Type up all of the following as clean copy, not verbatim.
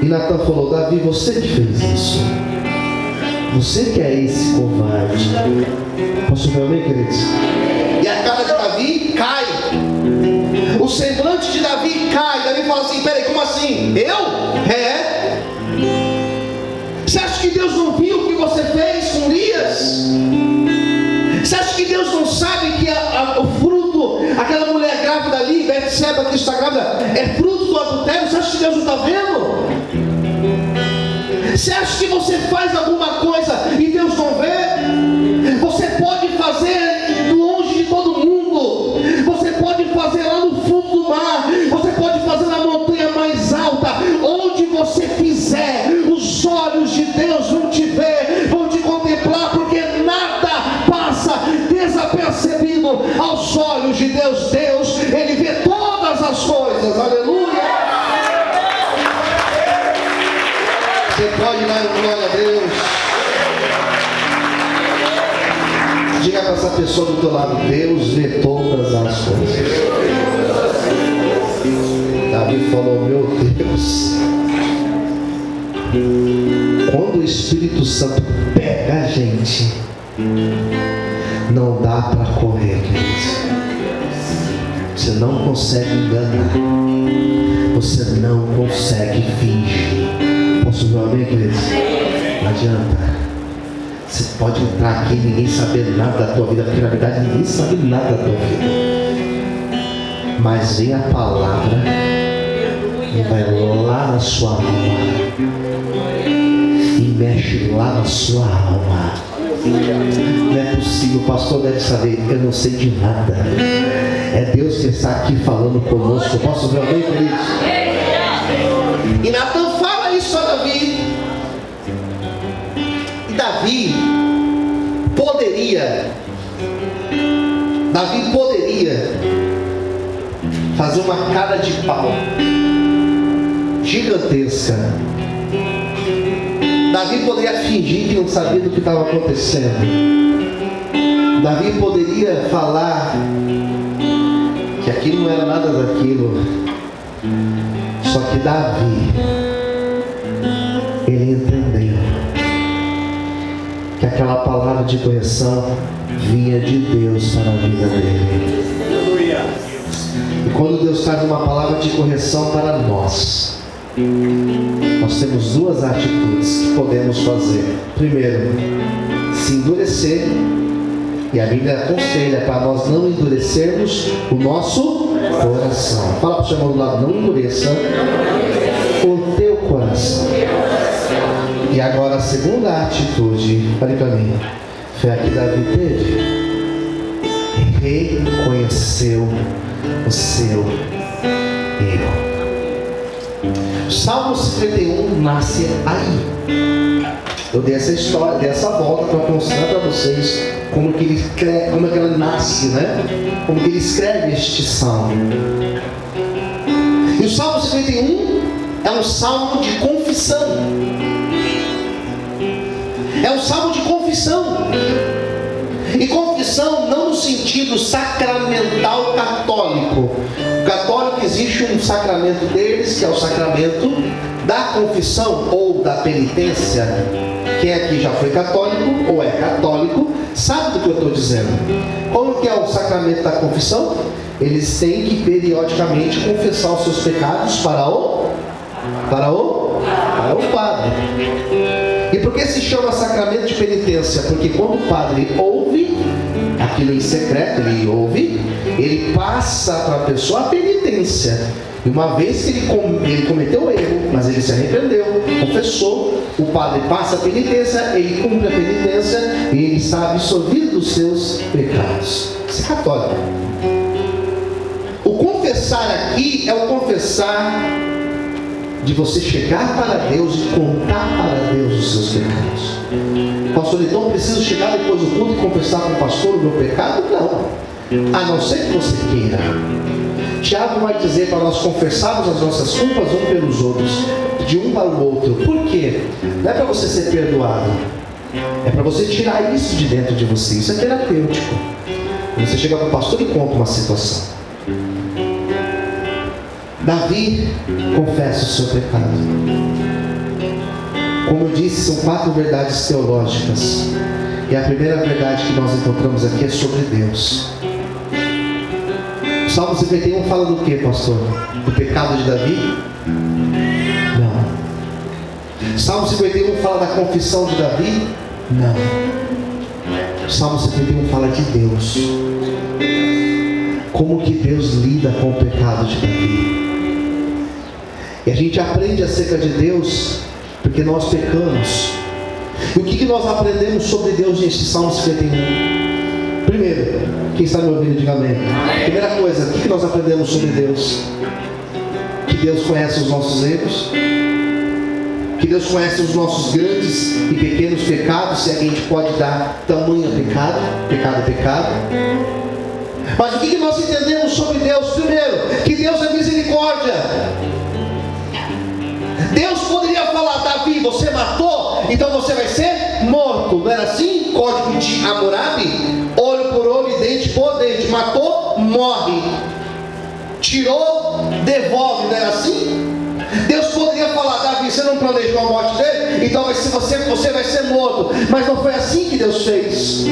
E Natan falou: Davi, você que fez isso. Você que é esse covarde. Posso ver amém, queridos? E a cara de Davi cai. O semblante de Davi cai. Davi fala assim: peraí, como assim? Eu? É. Você acha que Deus não viu o que você fez com Urias? Você acha que Deus não sabe que o fruto, aquela mulher grávida ali, Betseba que está grávida, é fruto do adultério? Você acha que Deus não está vendo? Você acha que você faz alguma coisa e Deus não vê? Você pode fazer longe de todo mundo. Você pode fazer lá no fundo do mar. Você pode fazer na montanha mais alta. Onde você fizer, os olhos de Deus vão te ver, vão te contemplar, porque nada passa desapercebido aos olhos de Deus. Deus, Ele vê todas as coisas. Aleluia. Você pode dar glória a Deus. Diga para essa pessoa do teu lado: Deus vê todas as coisas. Davi falou: meu Deus, quando o Espírito Santo pega a gente, não dá para correr, queridos. Você não consegue enganar. Você não consegue fingir. Posso ver amém, queridos? Não adianta. Você pode entrar aqui e ninguém saber nada da tua vida, porque na verdade ninguém sabe nada da tua vida. Mas vem a palavra e vai lá na sua alma e mexe lá na sua alma. Não é possível, o pastor deve saber, eu não sei de nada. É Deus que está aqui falando conosco. Posso ver amém, queridos? E Natan fala isso a Davi. E Davi poderia fazer uma cara de pau gigantesca. Davi poderia fingir que não sabia do que estava acontecendo. Davi poderia falar que aquilo não era nada daquilo. Só que Davi, ele entendeu que aquela palavra de correção vinha de Deus para a vida dele. E quando Deus traz uma palavra de correção para nós temos duas atitudes que podemos fazer. Primeiro, se endurecer. E a Bíblia aconselha para nós não endurecermos o nosso coração. Fala para o seu irmão do lado: não endureça o teu coração. E agora a segunda atitude, olha para mim, foi a que Davi teve. Reconheceu o seu erro. Salmo 51 nasce aí. Eu dei essa história, dei essa volta para mostrar para vocês como que ele nasce, né? Como que ele escreve este salmo. E o Salmo 51 é um salmo de confissão. É um salmo de confissão. E confissão não no sentido sacramental católico. O católico existe um sacramento deles, que é o sacramento da confissão ou da penitência. Quem aqui já foi católico ou é católico sabe do que eu estou dizendo. Como que é o sacramento da confissão? Eles têm que periodicamente confessar os seus pecados para o padre. E por que se chama sacramento de penitência? Porque quando o padre ouve aquilo em secreto, ele passa para a pessoa a penitência. E uma vez que ele cometeu o erro, mas ele se arrependeu, confessou, o padre passa a penitência, ele cumpre a penitência e ele está absolvido dos seus pecados. Isso é católico. O confessar aqui é o confessar de você chegar para Deus e contar para Deus os seus pecados. Pastor, então preciso chegar depois do culto e confessar com o pastor o meu pecado? Não. A não ser que você queira. Tiago vai dizer para nós confessarmos as nossas culpas uns pelos outros, de um para o outro. Por quê? Não é para você ser perdoado, é para você tirar isso de dentro de você. Isso é terapêutico. Você chega para o pastor e conta uma situação. Davi confessa o seu pecado. Como eu disse, são 4 verdades teológicas. E a primeira verdade que nós encontramos aqui é sobre Deus. O Salmo 51 fala do que, pastor? Do pecado de Davi? Não. O Salmo 51 fala da confissão de Davi? Não. O Salmo 51 fala de Deus. Como que Deus lida com o pecado de Davi. E a gente aprende acerca de Deus porque nós pecamos. E o que nós aprendemos sobre Deus neste Salmo 51? Primeiro, quem está me ouvindo, diga amém. Primeira coisa, o que nós aprendemos sobre Deus? Que Deus conhece os nossos erros, que Deus conhece os nossos grandes e pequenos pecados, se é que a gente pode dar tamanho a pecado. Pecado é pecado. Mas o que nós entendemos sobre Deus? Primeiro, que Deus é misericórdia. Deus poderia falar: Davi, você matou, então você vai ser morto. Não era assim? Código de Hammurabi: olho por olho e dente por dente. Matou, morre. Tirou, devolve. Não era assim? Deus poderia falar: Davi, você não planejou a morte dele, então você vai ser morto. Mas não foi assim que Deus fez.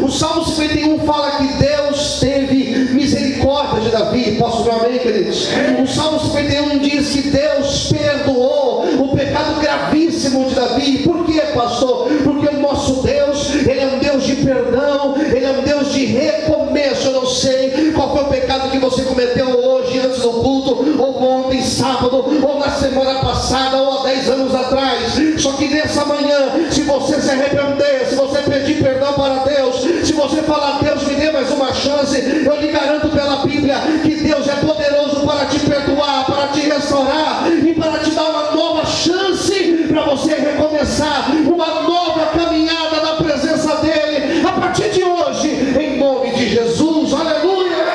O Salmo 51 fala que Deus teve misericórdia de Davi. Posso ver amém, queridos? O Salmo 51 diz que Deus perdoou o pecado gravíssimo de Davi. Por quê, pastor? Porque o nosso Deus, Ele é um Deus de perdão, Ele é um Deus de recomeço. Eu não sei qual foi o pecado que você cometeu hoje, antes do culto, ou ontem, sábado, ou na semana passada, ou há 10 anos atrás. Só que nessa manhã, se você se arrepender, se você pedir perdão para Deus, se você falar: Deus, me dê mais uma chance, eu lhe garanto pela Bíblia que Deus é poderoso para te perdoar, para te restaurar e para te dar uma nova chance para você recomeçar uma nova caminhada na presença dEle a partir de hoje, em nome de Jesus. Aleluia!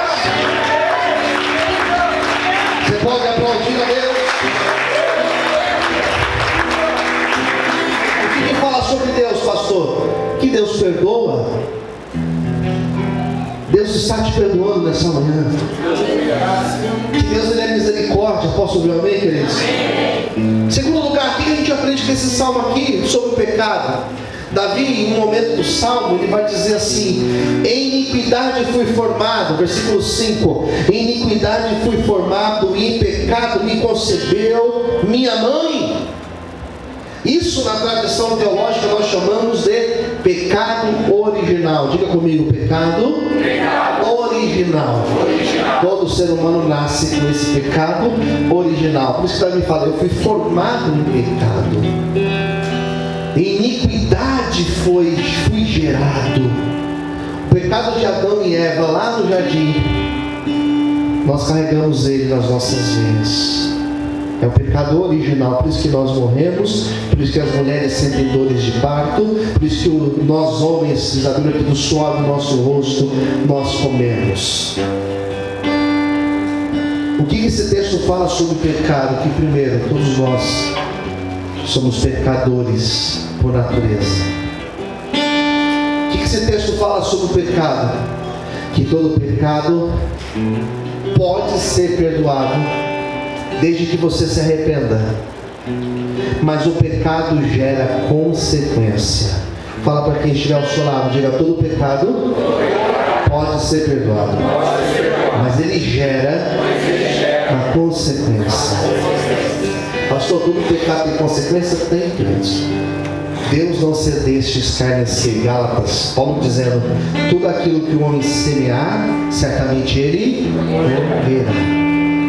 Você pode aplaudir a Deus? O que fala sobre Deus, pastor? Que Deus perdoa. Deus está te perdoando nessa manhã. Que Deus, Ele é misericórdia. Posso ouvir amém, queridos? Segundo lugar, o que a gente aprende com esse salmo aqui sobre o pecado? Davi, em um momento do salmo, ele vai dizer assim: em iniquidade fui formado, versículo 5: em iniquidade fui formado, e em pecado me concebeu minha mãe. Isso, na tradição teológica, nós chamamos de pecado original. Diga comigo: pecado original. Todo ser humano nasce com esse pecado original. Por isso que Davi fala: eu fui formado em pecado, em iniquidade fui gerado. O pecado de Adão e Eva lá no jardim, nós carregamos ele nas nossas veias. É o pecado original. Por isso que nós morremos, por isso que as mulheres sentem dores de parto, por isso que nós homens, diz a Bíblia, que do suor do nosso rosto nós comemos. O que esse texto fala sobre o pecado? Que primeiro, todos nós somos pecadores por natureza. O que esse texto fala sobre o pecado? Que todo pecado pode ser perdoado desde que você se arrependa, mas o pecado gera consequência. Fala para quem estiver ao seu lado, diga: todo pecado pode ser perdoado, mas ele gera uma consequência. Pastor, todo pecado tem consequência? Tem, queridos. Deus não cedestes carne a si. Gálatas, Paulo dizendo: tudo aquilo que o homem semear, certamente ele colherá.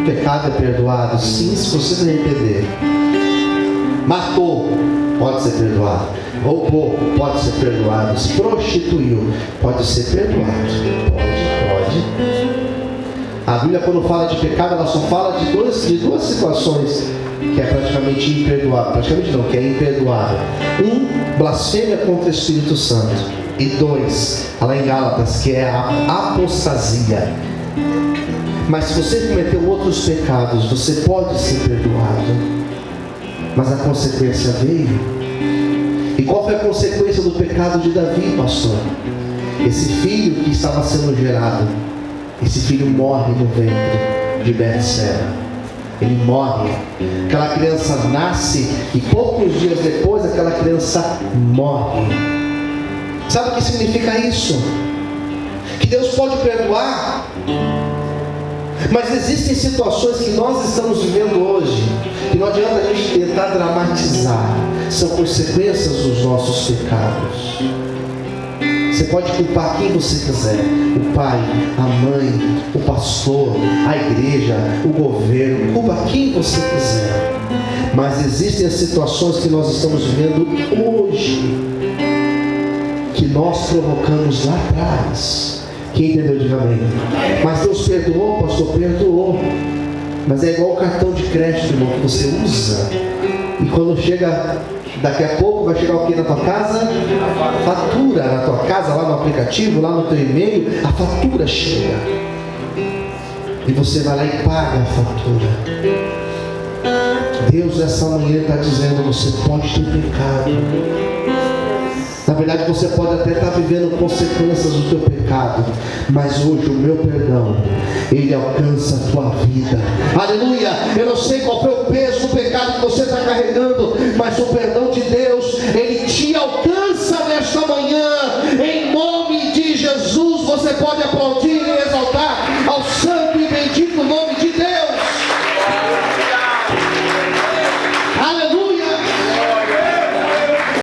Pecado é perdoado, sim, se você se arrepender. Matou, pode ser perdoado. Roubou, pode ser perdoado. Se prostituiu, pode ser perdoado. Pode. A Bíblia, quando fala de pecado, ela só fala de duas situações que é praticamente imperdoável. Praticamente não, que é imperdoável. 1, blasfêmia contra o Espírito Santo. E 2, lá em Gálatas, que é a apostasia. Mas se você cometeu outros pecados, você pode ser perdoado, mas a consequência veio. E qual foi a consequência do pecado de Davi, pastor? Esse filho que estava sendo gerado, esse filho morre no ventre de Betseba. ele morre. Aquela criança nasce e poucos dias depois aquela criança morre. Sabe o que significa isso? Que Deus pode perdoar, mas existem situações que nós estamos vivendo hoje, que não adianta a gente tentar dramatizar, são consequências dos nossos pecados. Você pode culpar quem você quiser, o pai, a mãe, o pastor, a igreja, o governo, culpa quem você quiser, mas existem as situações que nós estamos vivendo hoje, que nós provocamos lá atrás. Quem entendeu, diga amém. Mas Deus perdoou, pastor, perdoou. Mas é igual o cartão de crédito, irmão, que você usa, e quando chega, daqui a pouco vai chegar o que na tua casa? Fatura na tua casa, lá no aplicativo, lá no teu e-mail, a fatura chega. E você vai lá e paga a fatura. Deus essa manhã está dizendo, você pode ter pecado. Na verdade você pode até estar vivendo consequências do teu pecado, mas hoje o meu perdão, ele alcança a tua vida. Aleluia! Eu não sei qual foi o peso do pecado que você está carregando,